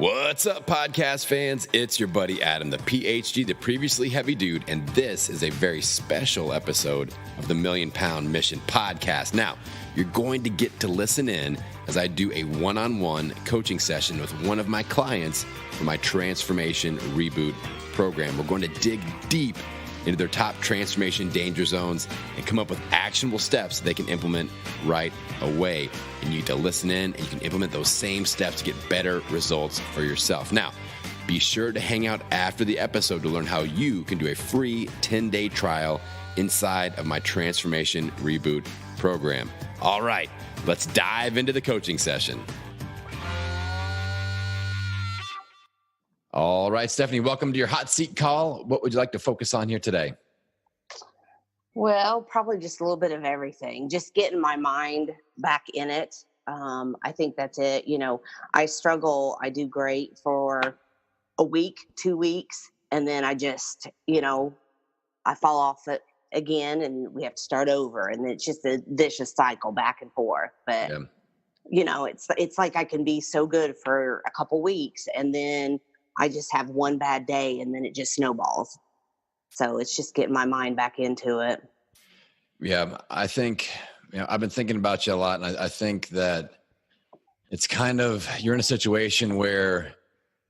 What's up, podcast fans? It's your buddy Adam, the PhD, the previously heavy dude, and this is a very special episode of the Million Pound Mission podcast. Now, you're going to get to listen in as I do a one-on-one coaching session with one of my clients for my Transformation ReBoot program. We're going to dig deep into their top transformation danger zones and come up with actionable steps they can implement right away. And you need to listen in and you can implement those same steps to get better results for yourself. Now, be sure to hang out after the episode to learn how you can do a free 10-day trial inside of my Transformation ReBoot program. All right, let's dive into the coaching session. All right, Stephanie, welcome to your hot seat call. What would you like to focus on here today? Well, probably just a little bit of everything, just getting my mind back in it. I think that's it. You know, I struggle. I do great for a week, 2 weeks, and then I just, I fall off it again and we have to start over. And it's just a vicious cycle back and forth. But, it's like I can be so good for a couple weeks and then I just have one bad day and then it just snowballs. So it's just getting my mind back into it. Yeah, I think, I've been thinking about you a lot. And I think that it's kind of, you're in a situation where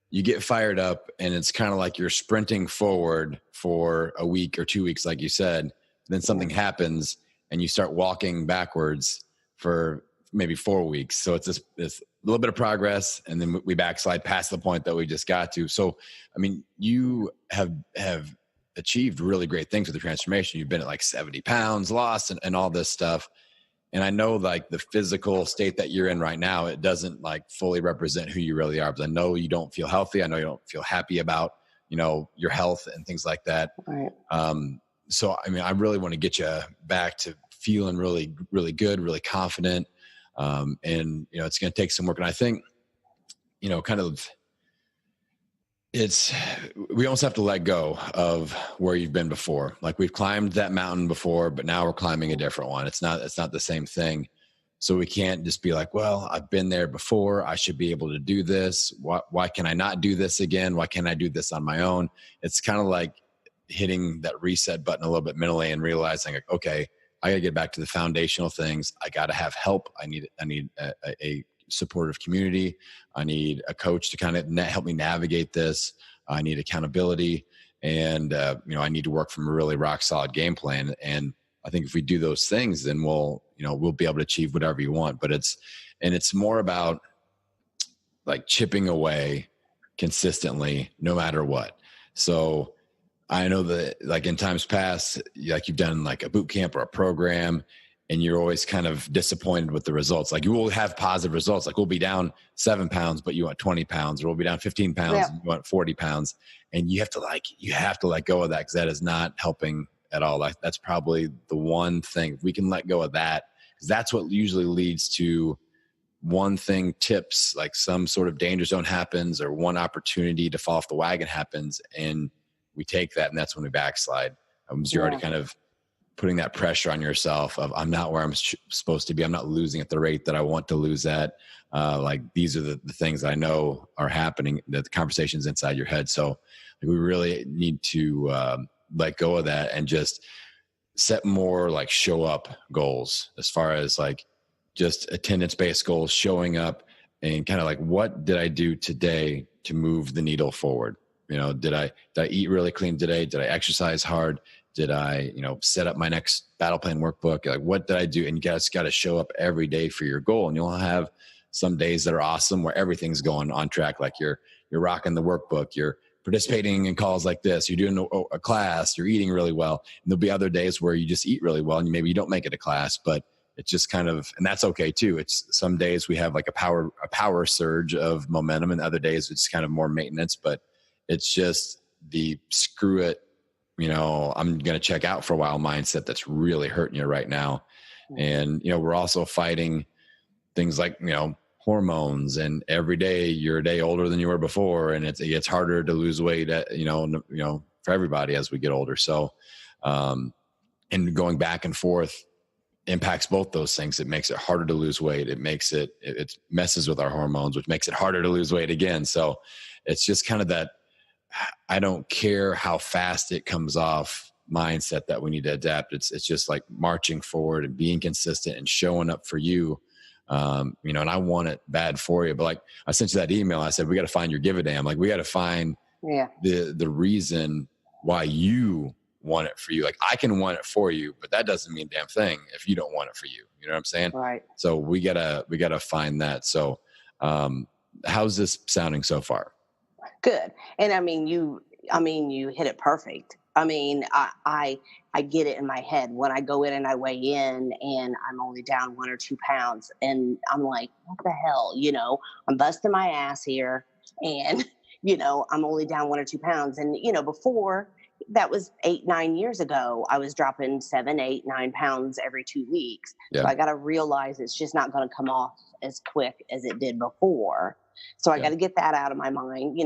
you get fired up and it's kind of like you're sprinting forward for a week or 2 weeks, like you said, then something happens and you start walking backwards for maybe 4 weeks. So it's this little bit of progress and then we backslide past the point that we just got to. So, I mean, you have achieved really great things with the transformation. You've been at like 70 pounds lost and all this stuff. And I know like the physical state that you're in right now, it doesn't like fully represent who you really are. Because I know you don't feel healthy. I know you don't feel happy about, your health and things like that. Right. So, I mean, I really want to get you back to feeling really, really good, really confident. And it's going to take some work. And I think, we almost have to let go of where you've been before. Like we've climbed that mountain before, but now we're climbing a different one. It's not the same thing. So we can't just be like, well, I've been there before. I should be able to do this. Why can I not do this again? Why can't I do this on my own? It's kind of like hitting that reset button a little bit mentally and realizing like, okay, I got to get back to the foundational things. I got to have help. I need a supportive community. I need a coach to kind of help me navigate this. I need accountability, and I need to work from a really rock solid game plan. And I think if we do those things, then we'll be able to achieve whatever you want. But it's more about like chipping away consistently, no matter what. So I know that like in times past, like you've done like a boot camp or a program and you're always kind of disappointed with the results. Like you will have positive results. Like we'll be down 7 pounds, but you want 20 pounds, or we'll be down 15 pounds and you want 40 pounds. And you have to let go of that because that is not helping at all. That's probably the one thing. If we can let go of that, because that's what usually leads to one thing tips, like some sort of danger zone happens or one opportunity to fall off the wagon happens. And we take that and that's when we backslide. You're already kind of putting that pressure on yourself of I'm not where I'm supposed to be. I'm not losing at the rate that I want to lose at. Like these are the things that I know are happening, the conversations inside your head. So we really need to let go of that and just set more like show up goals as far as like just attendance-based goals, showing up and kind of like, what did I do today to move the needle forward? Did I eat really clean today? Did I exercise hard? Did I, set up my next battle plan workbook? Like, what did I do? And you guys got to show up every day for your goal. And you'll have some days that are awesome where everything's going on track. Like you're rocking the workbook, you're participating in calls like this, you're doing a class, you're eating really well. And there'll be other days where you just eat really well and maybe you don't make it to class, but it's just kind of, and that's okay too. It's some days we have like a power surge of momentum and other days it's kind of more maintenance, but it's just the screw it, I'm going to check out for a while mindset that's really hurting you right now. And, we're also fighting things like, hormones, and every day you're a day older than you were before. And it gets harder to lose weight for everybody as we get older. So, and going back and forth impacts both those things. It makes it harder to lose weight. It makes it messes with our hormones, which makes it harder to lose weight again. So it's just kind of that, I don't care how fast it comes off mindset that we need to adapt. It's just like marching forward and being consistent and showing up for you. You know, and I want it bad for you, but like I sent you that email, I said, we got to find your give a damn. Like we got to find the reason why you want it for you. Like I can want it for you, but that doesn't mean a damn thing if you don't want it for you. You know what I'm saying? Right. So we gotta find that. So, how's this sounding so far? Good. And you hit it perfect. I get it in my head when I go in and I weigh in and I'm only down 1 or 2 pounds and I'm like, what the hell? I'm busting my ass here and, I'm only down 1 or 2 pounds. And, before that was 8, 9 years ago, I was dropping 7, 8, 9 pounds every 2 weeks. Yeah. So I got to realize it's just not going to come off as quick as it did before. So I got to get that out of my mind.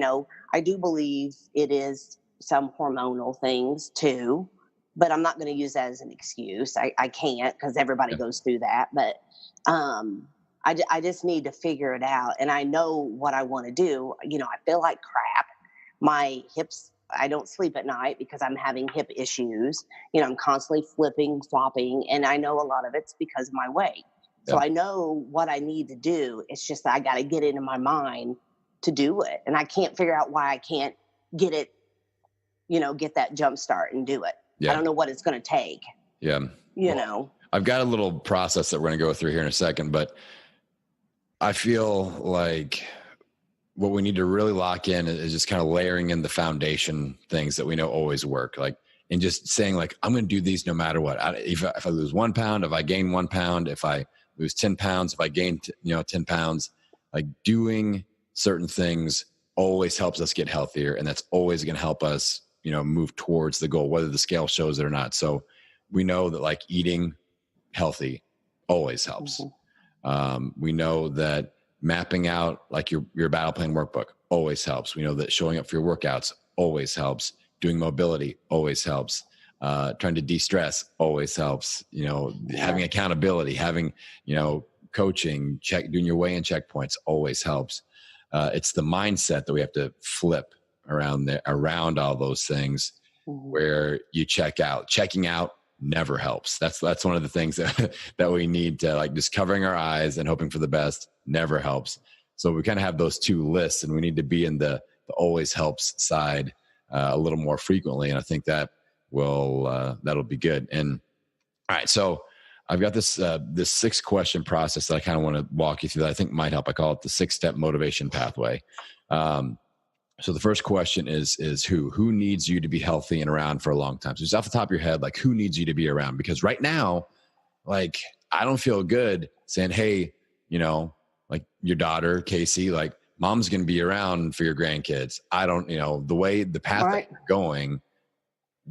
I do believe it is some hormonal things too, but I'm not going to use that as an excuse. I can't because everybody goes through that. But I just need to figure it out. And I know what I want to do. I feel like crap. My hips, I don't sleep at night because I'm having hip issues. I'm constantly flipping, flopping, and I know a lot of it's because of my weight. So I know what I need to do. It's just that I got to get it in my mind to do it. And I can't figure out why I can't get it, get that jump start and do it. Yeah. I don't know what it's going to take. Yeah. I've got a little process that we're going to go through here in a second, but I feel like what we need to really lock in is just kind of layering in the foundation things that we know always work. Like, and just saying like, I'm going to do these no matter what. If I lose 1 pound, if I gain 1 pound, if I lose 10 pounds, if I gain, 10 pounds, like doing certain things always helps us get healthier. And that's always going to help us, move towards the goal, whether the scale shows it or not. So we know that like eating healthy always helps. Mm-hmm. We know that mapping out like your battle plan workbook always helps. We know that showing up for your workouts always helps. Doing mobility always helps. Trying to de-stress always helps. Having accountability, having, coaching, doing your weigh-in checkpoints always helps. It's the mindset that we have to flip around all those things where you check out. Checking out never helps. That's one of the things that we need to like, just covering our eyes and hoping for the best never helps. So we kind of have those two lists and we need to be in the always helps side a little more frequently. And I think that that'll be good. And all right, so I've got this 6-question process that I kind of want to walk you through that I think might help. I call it the 6-step motivation pathway. So the first question is who needs you to be healthy and around for a long time? So just off the top of your head, like who needs you to be around? Because right now, like I don't feel good saying, hey, like your daughter, Casey, like mom's going to be around for your grandkids. I don't, the way the path that you're going,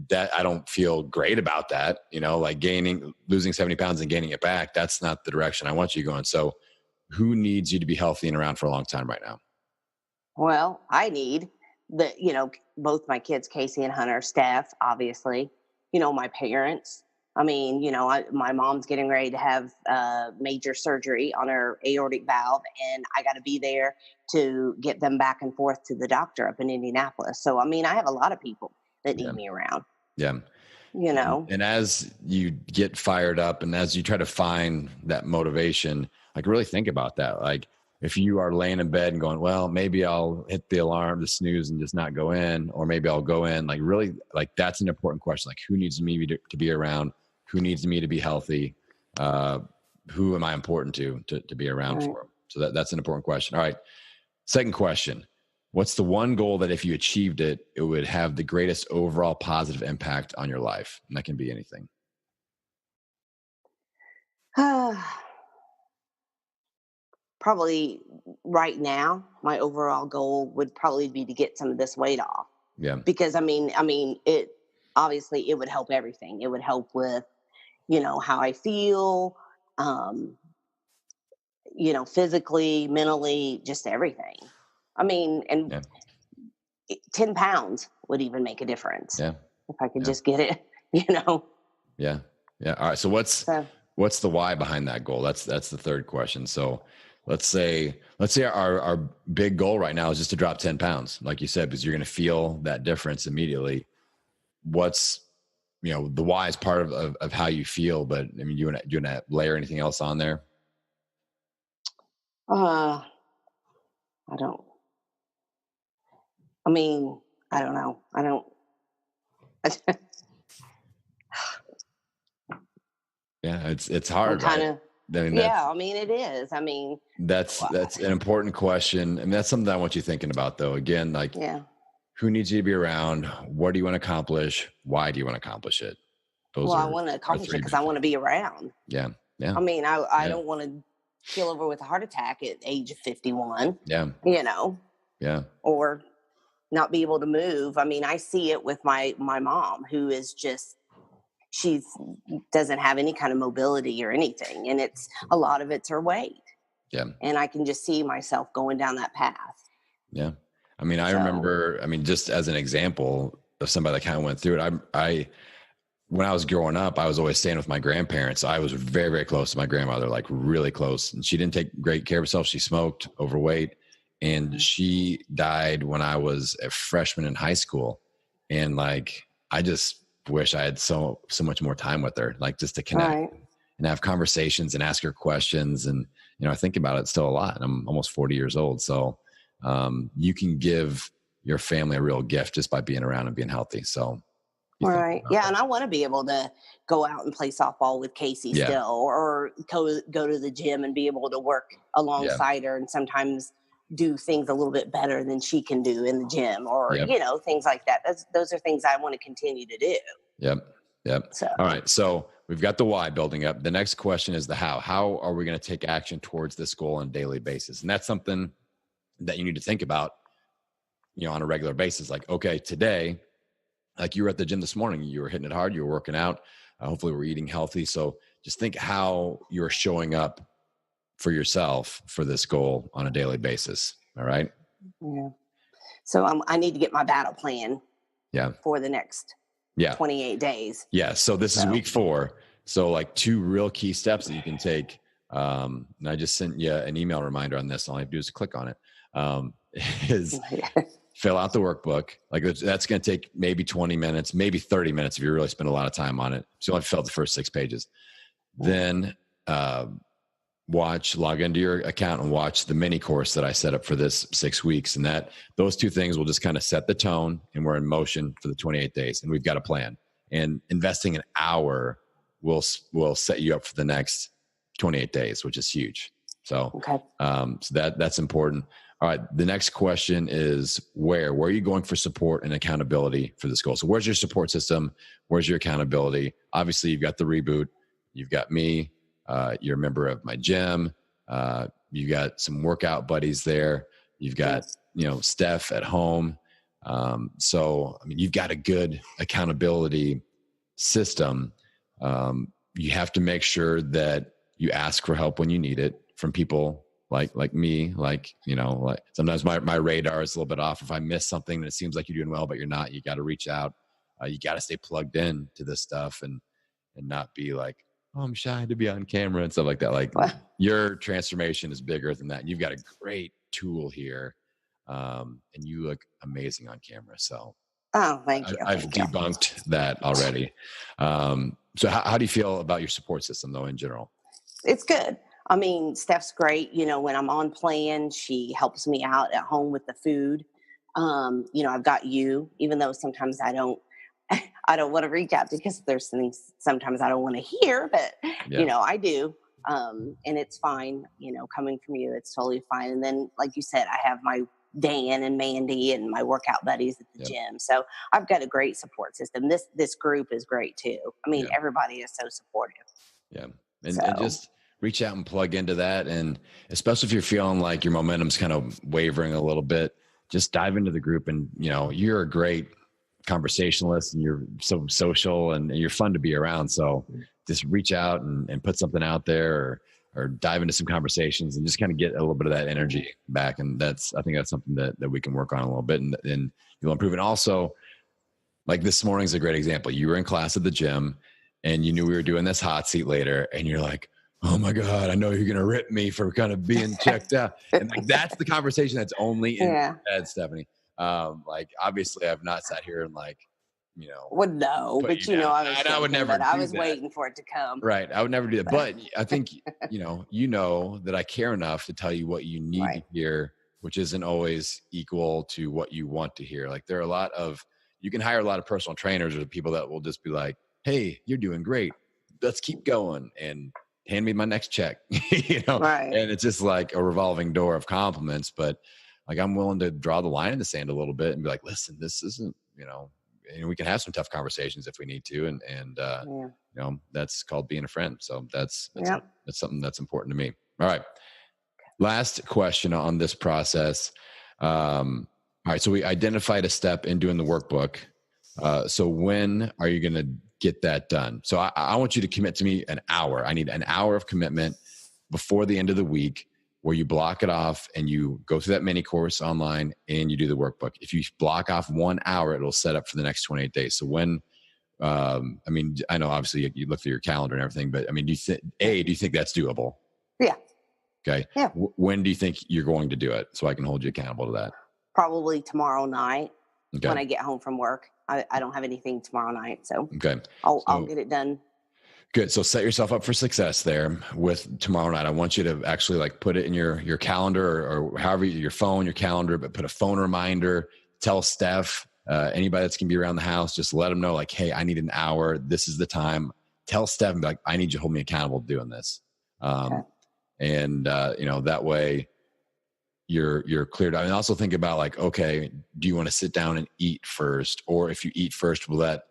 that I don't feel great about that, like losing 70 pounds and gaining it back. That's not the direction I want you going. So who needs you to be healthy and around for a long time right now? Well, I need both my kids, Casey and Hunter, Steph, obviously, my parents. My mom's getting ready to have major surgery on her aortic valve, and I got to be there to get them back and forth to the doctor up in Indianapolis. So, I have a lot of people that need me around. Yeah. And as you get fired up and as you try to find that motivation, like really think about that. Like if you are laying in bed and going, well, maybe I'll hit the alarm, the snooze and just not go in, or maybe I'll go in, like really, like that's an important question. Like who needs me to be around? Who needs me to be healthy? Who am I important to be around for? So that's an important question. All right. Second question. What's the one goal that if you achieved it, it would have the greatest overall positive impact on your life? And that can be anything. Probably right now, my overall goal would probably be to get some of this weight off. Yeah. Because it obviously it would help everything. It would help with, how I feel, physically, mentally, just everything. 10 pounds would even make a difference. Yeah. If I could just get it, Yeah. Yeah. All right. So what's the why behind that goal? That's the third question. So let's say our big goal right now is just to drop 10 pounds, like you said, because you're going to feel that difference immediately. What's, the why is part of how you feel, but I mean, you want to layer anything else on there? I don't, I mean, I don't know. I don't, Yeah, it's I'm hard, kind right? of, I mean, yeah, I mean, it is. I mean, that's an important question. And that's something I want you thinking about, though. Again, like, yeah. who needs you to be around? What do you want to accomplish? Why do you want to accomplish it? Those Well, I are want to our accomplish it three because big I want things. to be around. Yeah. Yeah. I mean, I Yeah. don't want to keel over with a heart attack at age of 51, Yeah. you know, Yeah. or not be able to move. I mean, I see it with my mom, who is just, she's doesn't have any kind of mobility or anything, and it's a lot of it's her weight, Yeah. and I can just see myself going down that path. Yeah. I mean, I So remember, just as an example of somebody that kind of went through it, when I was growing up, I was always staying with my grandparents. I was very, very close to my grandmother, like really close. And she didn't take great care of herself. She smoked, overweight, and she died when I was a freshman in high school. And like, I just wish I had so much more time with her, like just to connect right, and have conversations and ask her questions. And, I think about it still a lot. And I'm almost 40 years old. So you can give your family a real gift just by being around and being healthy. So you think right, about yeah, that. and I want to be able to go out and play softball with Casey Yeah. still, or go to the gym and be able to work Yeah. alongside her, and sometimes do things a little bit better than she can do in the gym, or Yep. things like that. Those are things I want to continue to do. Yep. Yep. So All right. So we've got the why building up. The next question is the how. How are we going to take action towards this goal on a daily basis? And that's something that you need to think about, on a regular basis. Like, okay, today, like you were at the gym this morning, you were hitting it hard, you were working out. Hopefully we're eating healthy. So just think how you're showing up for yourself for this goal on a daily basis. All right. yeah. So I need to get my battle plan Yeah. for the next Yeah. 28 days. Yeah. So this is week 4. So like 2 real key steps that you can take. And I just sent you an email reminder on this. All I have to do is click on it. Is fill out the workbook. Like that's going to take maybe 20 minutes, maybe 30 minutes if you really spend a lot of time on it. So you only fill out the first 6 pages. Then log into your account and watch the mini course that I set up for this 6 weeks. And those 2 things will just kind of set the tone, and we're in motion for the 28 days, and we've got a plan. And investing an hour will set you up for the next 28 days, which is huge. So, Okay. So that's important. All right. The next question is where are you going for support and accountability for this goal? So where's your support system? Where's your accountability? Obviously you've got the ReBoot. You've got me. You're a member of my gym. You got some workout buddies there. You've got, Steph at home. So, I mean, you've got a good accountability system. You have to make sure that you ask for help when you need it from people like me, like sometimes my radar is a little bit off. If I miss something that it seems like you're doing well, but you're not, you got to reach out. You got to stay plugged in to this stuff and not be like, oh, I'm shy to be on camera and stuff like that. Like your transformation is bigger than that. And you've got a great tool here. And you look amazing on camera. So Thank you. I've debunked that already. So how do you feel about your support system though, in general? It's good. I mean, Steph's great. When I'm on plan, she helps me out at home with the food. I've got you, even though sometimes I don't want to reach out because there's things sometimes I don't want to hear, but I do. And it's fine, coming from you, it's totally fine. And then, like you said, I have my Dan and Mandy and my workout buddies at the gym. So I've got a great support system. This group is great too. I mean, everybody is so supportive. Yeah. And just reach out and plug into that. And especially if you're feeling like your momentum's kind of wavering a little bit, just dive into the group. And, you're a great conversationalist and you're so social and you're fun to be around. So just reach out and put something out there or dive into some conversations and just kind of get a little bit of that energy back. And I think that's something that we can work on a little bit and you'll improve. And also, like this morning's a great example. You were in class at the gym and you knew we were doing this hot seat later, and you're like, oh my God, I know you're going to rip me for kind of being checked out. And like, that's the conversation that's only in your head, Stephanie. Like, obviously I've not sat here and like, Well, no, but I would never. I was waiting for it to come. Right. I would never do that. But I think, you know that I care enough to tell you what you need to hear, which isn't always equal to what you want to hear. Like, there are you can hire a lot of personal trainers or people that will just be like, hey, you're doing great. Let's keep going and hand me my next check, Right. And it's just like a revolving door of compliments. But like, I'm willing to draw the line in the sand a little bit and be like, listen, this isn't, and we can have some tough conversations if we need to. And that's called being a friend. So that's something that's important to me. All right. Last question on this process. All right. So we identified a step in doing the workbook. So when are you going to get that done? So I want you to commit to me an hour. I need an hour of commitment before the end of the week, where you block it off and you go through that mini course online and you do the workbook. If you block off 1 hour, it'll set up for the next 28 days. So when, I know obviously you look through your calendar and everything, but I mean, do you think that's doable? Yeah. Okay. Yeah. When do you think you're going to do it? So I can hold you accountable to that. Probably tomorrow night when I get home from work. I don't have anything tomorrow night. So I'll get it done. Good. So set yourself up for success there with tomorrow night. I want you to actually like put it in your calendar or however, your phone, your calendar, but put a phone reminder. Tell Steph, anybody that's going to be around the house, just let them know like, hey, I need an hour. This is the time. Tell Steph and be like, I need you to hold me accountable to doing this. And that way you're cleared out. And also think about like, okay, do you want to sit down and eat first? Or if you eat first, will that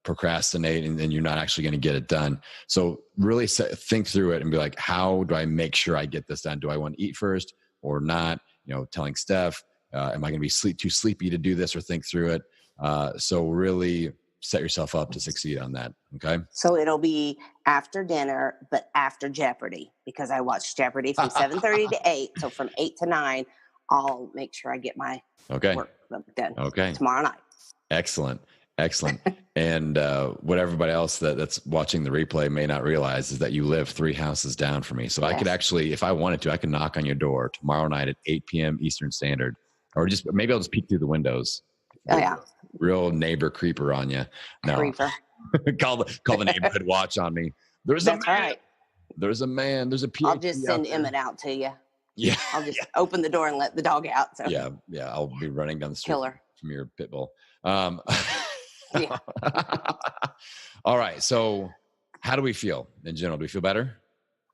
procrastinate and then you're not actually going to get it done? So really think through it and be like, how do I make sure I get this done? Do I want to eat first or not? Telling Steph, am I going to be too sleepy to do this, or think through it? So really set yourself up to succeed on that. Okay. So it'll be after dinner, but after Jeopardy, because I watch Jeopardy from 7:30 to 8. So from 8 to 9, I'll make sure I get my work done. Okay. Tomorrow night. Excellent. And what everybody else that's watching the replay may not realize is that you live 3 houses down from me. So I could actually, if I wanted to, I could knock on your door tomorrow night at 8 p.m. Eastern Standard, or maybe I'll just peek through the windows. Oh yeah. Real neighbor creeper on you. No. Creeper. call the neighborhood watch on me. There's a man. Right. There's a man. There's a PhD. I'll just send Emmett out to you. Yeah. I'll just open the door and let the dog out. So yeah. I'll be running down the street from your pit bull. Yeah. All right. So how do we feel in general? Do we feel better?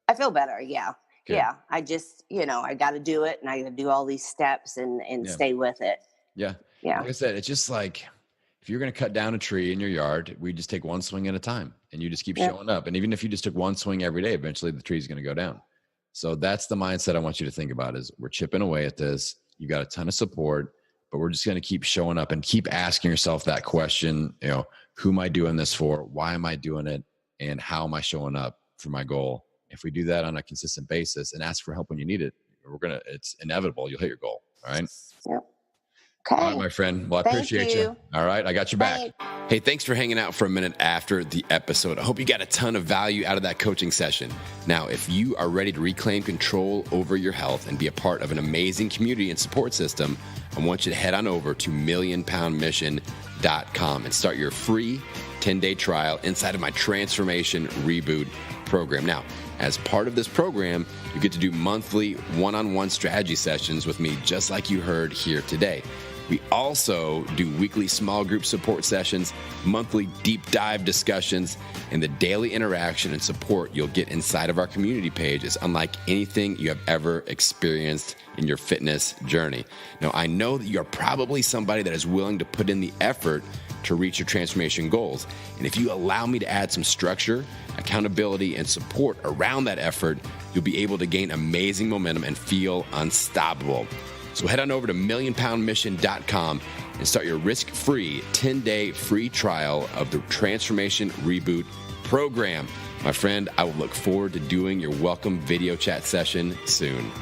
I feel better. Yeah. Good. Yeah. I just, I got to do it, and I got to do all these steps and stay with it. Yeah. Yeah. Like I said, it's just like, if you're going to cut down a tree in your yard, we just take one swing at a time, and you just keep showing up. And even if you just took one swing every day, eventually the tree's going to go down. So that's the mindset I want you to think about, is we're chipping away at this. You got a ton of support, but we're just going to keep showing up and keep asking yourself that question, who am I doing this for? Why am I doing it? And how am I showing up for my goal? If we do that on a consistent basis and ask for help when you need it, it's inevitable. You'll hit your goal. All right. Yep. Okay. All right, my friend. Well, I appreciate you. All right. I got your back. Hey, thanks for hanging out for a minute after the episode. I hope you got a ton of value out of that coaching session. Now, if you are ready to reclaim control over your health and be a part of an amazing community and support system, I want you to head on over to millionpoundmission.com and start your free 10-day trial inside of my Transformation ReBoot program. Now, as part of this program, you get to do monthly one-on-one strategy sessions with me, just like you heard here today. We also do weekly small group support sessions, monthly deep dive discussions, and the daily interaction and support you'll get inside of our community page is unlike anything you have ever experienced in your fitness journey. Now, I know that you're probably somebody that is willing to put in the effort to reach your transformation goals. And if you allow me to add some structure, accountability, and support around that effort, you'll be able to gain amazing momentum and feel unstoppable. So head on over to millionpoundmission.com and start your risk-free 10-day free trial of the Transformation ReBoot program. My friend, I will look forward to doing your welcome video chat session soon.